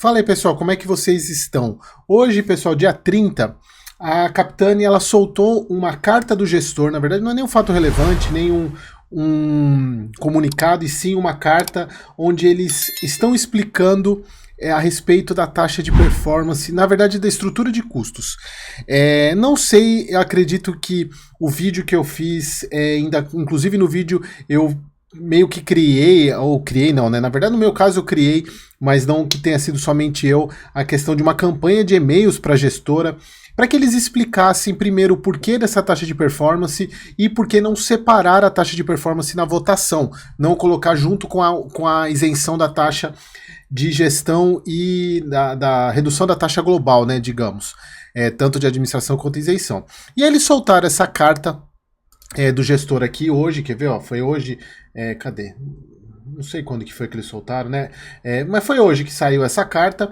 Fala aí, pessoal, como é que vocês estão? Hoje, pessoal, dia 30, a Capitânia ela soltou uma carta do gestor. Na verdade, não é nem um fato relevante, nem um comunicado, e sim uma carta onde eles estão explicando a respeito da taxa de performance, na verdade da estrutura de custos. Não sei, eu acredito que o vídeo que eu fiz, inclusive no vídeo eu meio que criei não, né? Na verdade, no meu caso eu criei, mas não que tenha sido somente eu, a questão de uma campanha de e-mails para a gestora, para que eles explicassem primeiro o porquê dessa taxa de performance e por que não separar a taxa de performance na votação, não colocar junto com a isenção da taxa de gestão e da redução da taxa global, né, digamos, tanto de administração quanto isenção. E aí eles soltaram essa carta do gestor aqui hoje, quer ver, ó, foi hoje, cadê? Não sei quando que foi que eles soltaram, né? Mas foi hoje que saiu essa carta.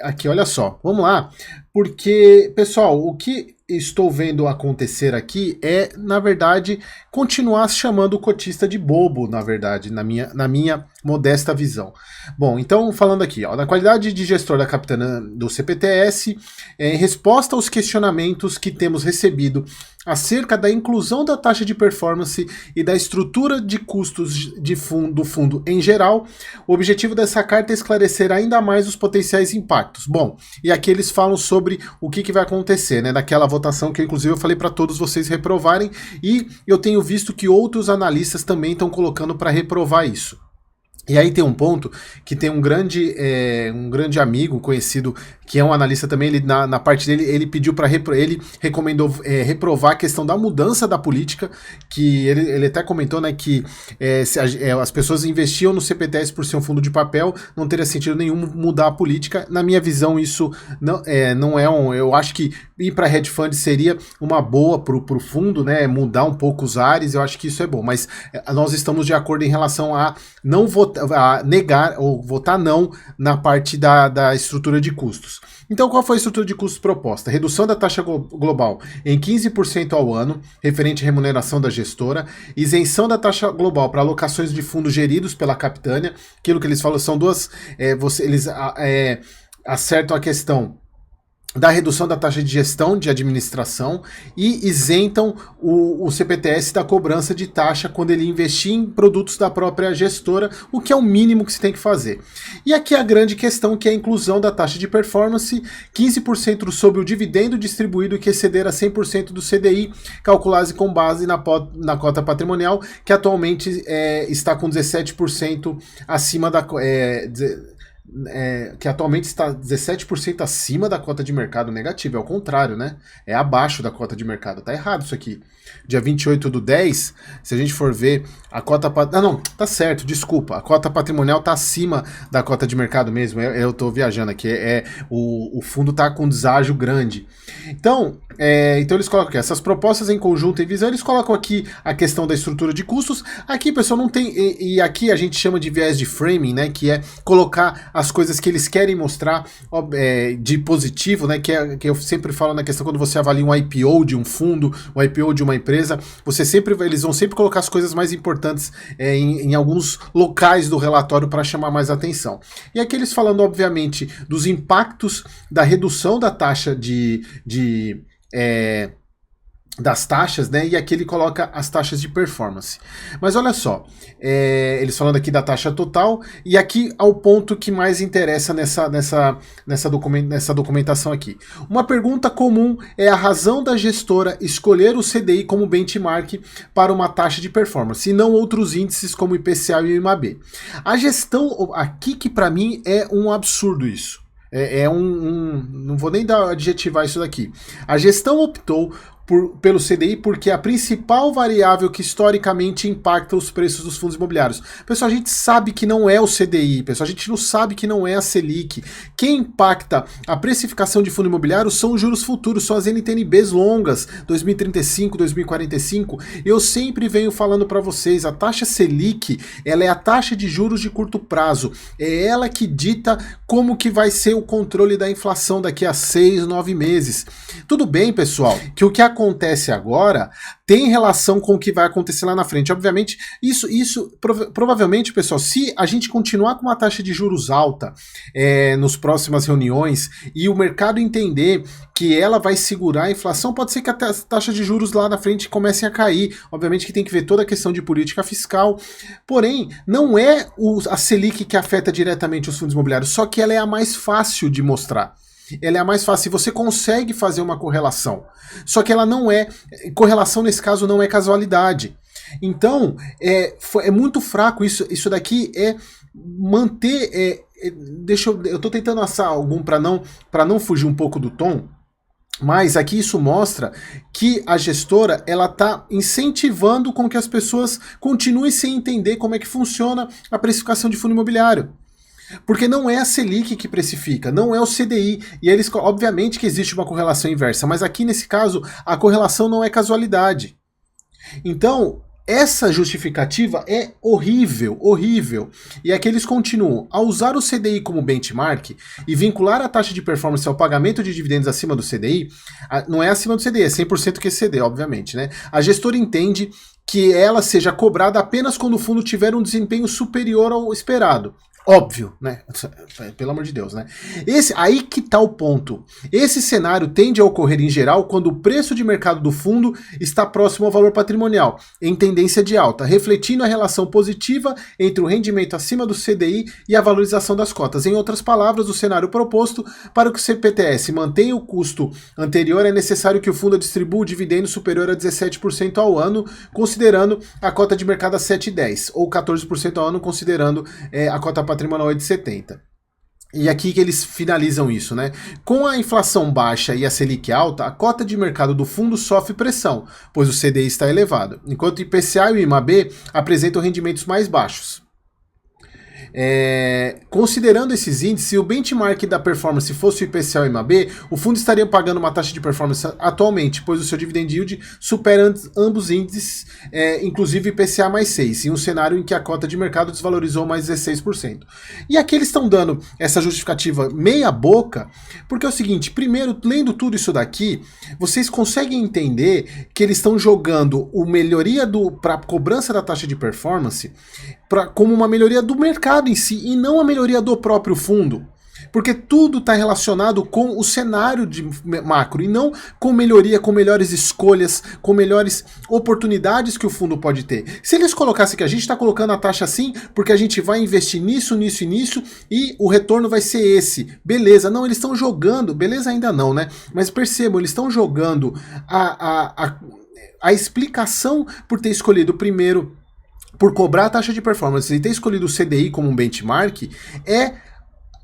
Aqui, olha só, vamos lá. Porque, pessoal, o que estou vendo acontecer aqui é, na verdade, continuar chamando o cotista de bobo, na verdade, na minha modesta visão. Bom, então, falando aqui, ó, na qualidade de gestor da Capitânia do CPTS, em resposta aos questionamentos que temos recebido acerca da inclusão da taxa de performance e da estrutura de custos do fundo em geral, o objetivo dessa carta é esclarecer ainda mais os potenciais impactos. Bom, e aqui eles falam sobre o que vai acontecer, né, naquela votação que inclusive eu falei para todos vocês reprovarem, e eu tenho visto que outros analistas também estão colocando para reprovar isso. E aí tem um ponto que tem um grande amigo conhecido, que é um analista também, ele, na parte dele, ele pediu para ele recomendou reprovar a questão da mudança da política, que ele até comentou, né, que as pessoas investiam no CPTS por ser um fundo de papel, não teria sentido nenhum mudar a política. Na minha visão, isso não é eu acho que ir para hedge fund seria uma boa pro fundo, né, mudar um pouco os ares, eu acho que isso é bom, mas nós estamos de acordo em relação a não negar ou votar não na parte da estrutura de custos. Então, qual foi a estrutura de custos proposta? Redução da taxa global em 15% ao ano, referente à remuneração da gestora, isenção da taxa global para alocações de fundos geridos pela Capitânia, aquilo que eles falam são duas, eles acertam a questão da redução da taxa de gestão de administração e isentam o CPTS da cobrança de taxa quando ele investir em produtos da própria gestora, o que é o mínimo que se tem que fazer. E aqui a grande questão, que é a inclusão da taxa de performance, 15% sobre o dividendo distribuído que exceder a 100% do CDI, calculado com base na cota patrimonial, que atualmente está com 17% acima da... que atualmente está 17% acima da cota de mercado negativa, é o contrário, né? É abaixo da cota de mercado, tá errado isso aqui. Dia 28/10, se a gente for ver a cota... não, tá certo, desculpa, a cota patrimonial tá acima da cota de mercado mesmo, eu tô viajando aqui, o fundo tá com deságio grande. Então eles colocam aqui, essas propostas em conjunto e visão, eles colocam aqui a questão da estrutura de custos. Aqui, pessoal, não tem... E aqui a gente chama de viés de framing, né? Que é colocar as coisas que eles querem mostrar de positivo, né? Que eu sempre falo na questão quando você avalia um IPO de um fundo, um IPO de uma empresa, eles vão sempre colocar as coisas mais importantes em alguns locais do relatório para chamar mais atenção. E aqui eles falando, obviamente, dos impactos da redução da taxa das taxas, né? E aqui ele coloca as taxas de performance. Mas olha só, eles falando aqui da taxa total, e aqui ao ponto que mais interessa nessa documentação aqui. Uma pergunta comum é a razão da gestora escolher o CDI como benchmark para uma taxa de performance, e não outros índices como IPCA e o IMAB. A gestão aqui, que para mim é um absurdo isso. Não vou nem adjetivar isso daqui. A gestão optou pelo CDI porque é a principal variável que historicamente impacta os preços dos fundos imobiliários. Pessoal, a gente sabe que não é o CDI, pessoal, a gente não sabe que não é a Selic. Quem impacta a precificação de fundo imobiliário são os juros futuros, são as NTNBs longas, 2035, 2045. Eu sempre venho falando para vocês, a taxa Selic, ela é a taxa de juros de curto prazo. É ela que dita como que vai ser o controle da inflação daqui a 6, 9 meses. Tudo bem, pessoal, que o que acontece agora tem relação com o que vai acontecer lá na frente. Obviamente, provavelmente, pessoal, se a gente continuar com uma taxa de juros alta nos próximas reuniões e o mercado entender que ela vai segurar a inflação, pode ser que as taxas de juros lá na frente comecem a cair. Obviamente que tem que ver toda a questão de política fiscal. Porém, não é a Selic que afeta diretamente os fundos imobiliários, só que ela é a mais fácil de mostrar. Ela é a mais fácil, você consegue fazer uma correlação. Só que ela não é, correlação nesse caso não é casualidade. Então, é muito fraco isso daqui é manter, eu tô tentando assar algum para não fugir um pouco do tom, mas aqui isso mostra que a gestora ela tá incentivando com que as pessoas continuem sem entender como é que funciona a precificação de fundo imobiliário. Porque não é a Selic que precifica, não é o CDI, e eles, obviamente que existe uma correlação inversa, mas aqui nesse caso a correlação não é casualidade. Então, essa justificativa é horrível, horrível. E aqui eles continuam a usar o CDI como benchmark e vincular a taxa de performance ao pagamento de dividendos acima do CDI, não é acima do CDI, é 100% que CDI, obviamente, né? A gestora entende que ela seja cobrada apenas quando o fundo tiver um desempenho superior ao esperado. Óbvio, né? Pelo amor de Deus, né? Aí que tá o ponto. Esse cenário tende a ocorrer em geral quando o preço de mercado do fundo está próximo ao valor patrimonial, em tendência de alta, refletindo a relação positiva entre o rendimento acima do CDI e a valorização das cotas. Em outras palavras, o cenário proposto para que o CPTS mantenha o custo anterior é necessário que o fundo distribua o dividendo superior a 17% ao ano, considerando a cota de mercado a 7,10, ou 14% ao ano, considerando a cota patrimonial de 70. E aqui que eles finalizam isso, né? Com a inflação baixa e a Selic alta, a cota de mercado do fundo sofre pressão, pois o CDI está elevado, enquanto o IPCA e o IMAB apresentam rendimentos mais baixos. Considerando esses índices, se o benchmark da performance fosse o IPCA ou o IMAB, o fundo estaria pagando uma taxa de performance atualmente, pois o seu dividend yield supera ambos índices, inclusive IPCA mais 6, em um cenário em que a cota de mercado desvalorizou mais 16%. E aqui eles estão dando essa justificativa meia boca, porque é o seguinte, primeiro, lendo tudo isso daqui, vocês conseguem entender que eles estão jogando a melhoria para cobrança da taxa de performance como uma melhoria do mercado em si e não a melhoria do próprio fundo. Porque tudo está relacionado com o cenário de macro e não com melhoria, com melhores escolhas, com melhores oportunidades que o fundo pode ter. Se eles colocassem que a gente está colocando a taxa assim porque a gente vai investir nisso, nisso e nisso e o retorno vai ser esse, beleza. Não, eles estão jogando, beleza ainda não, né? Mas percebam, eles estão jogando a explicação por ter escolhido primeiro por cobrar a taxa de performance e ter escolhido o CDI como um benchmark, é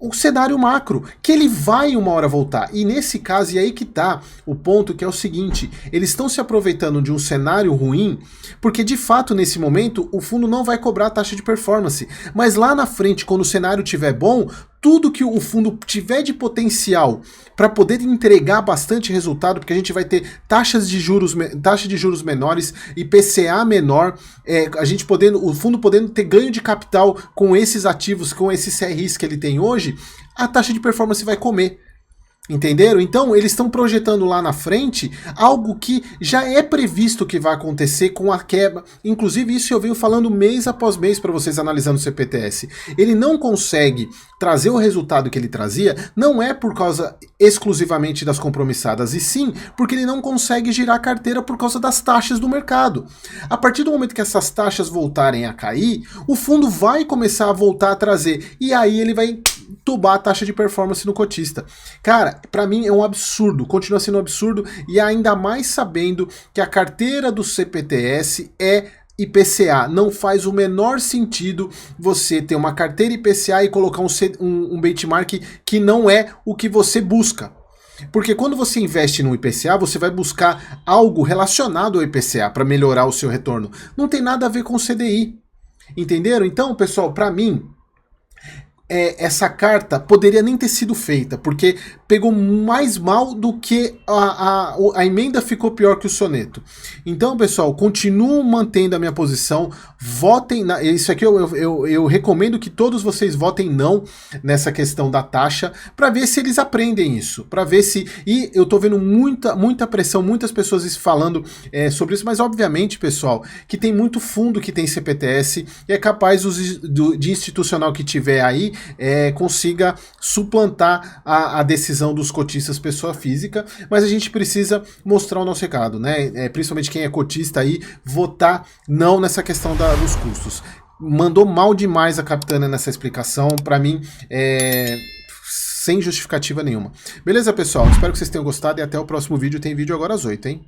o cenário macro, que ele vai uma hora voltar. E nesse caso, e aí que tá o ponto, que é o seguinte, eles estão se aproveitando de um cenário ruim, porque de fato, nesse momento, o fundo não vai cobrar a taxa de performance. Mas lá na frente, quando o cenário estiver bom, tudo que o fundo tiver de potencial para poder entregar bastante resultado, porque a gente vai ter taxa de juros menores, IPCA menor, o fundo podendo ter ganho de capital com esses ativos, com esses CRIs que ele tem hoje, a taxa de performance vai comer. Entenderam? Então, eles estão projetando lá na frente algo que já é previsto que vai acontecer com a quebra. Inclusive, isso eu venho falando mês após mês para vocês analisando o CPTS. Ele não consegue trazer o resultado que ele trazia, não é por causa exclusivamente das compromissadas, e sim porque ele não consegue girar a carteira por causa das taxas do mercado. A partir do momento que essas taxas voltarem a cair, o fundo vai começar a voltar a trazer, e aí ele vai tubar a taxa de performance no cotista. Cara, pra mim é um absurdo, continua sendo um absurdo, e ainda mais sabendo que a carteira do CPTS é IPCA. Não faz o menor sentido você ter uma carteira IPCA e colocar um benchmark que não é o que você busca. Porque quando você investe no IPCA, você vai buscar algo relacionado ao IPCA para melhorar o seu retorno. Não tem nada a ver com o CDI. Entenderam? Então, pessoal, para mim, essa carta poderia nem ter sido feita, porque pegou mais mal do que a emenda ficou pior que o soneto. Então, pessoal, continuo mantendo a minha posição, votem, isso aqui eu recomendo que todos vocês votem não nessa questão da taxa, para ver se eles aprendem isso, para ver se, e eu tô vendo muita pressão, muitas pessoas falando sobre isso, mas obviamente, pessoal, que tem muito fundo que tem CPTS, e é capaz de institucional que tiver aí, consiga suplantar a decisão dos cotistas pessoa física, mas a gente precisa mostrar o nosso recado, né? Principalmente quem é cotista aí, votar não nessa questão dos custos. Mandou mal demais a Capitânia nessa explicação, para mim, sem justificativa nenhuma. Beleza, pessoal? Espero que vocês tenham gostado e até o próximo vídeo. Tem vídeo agora às 8, hein?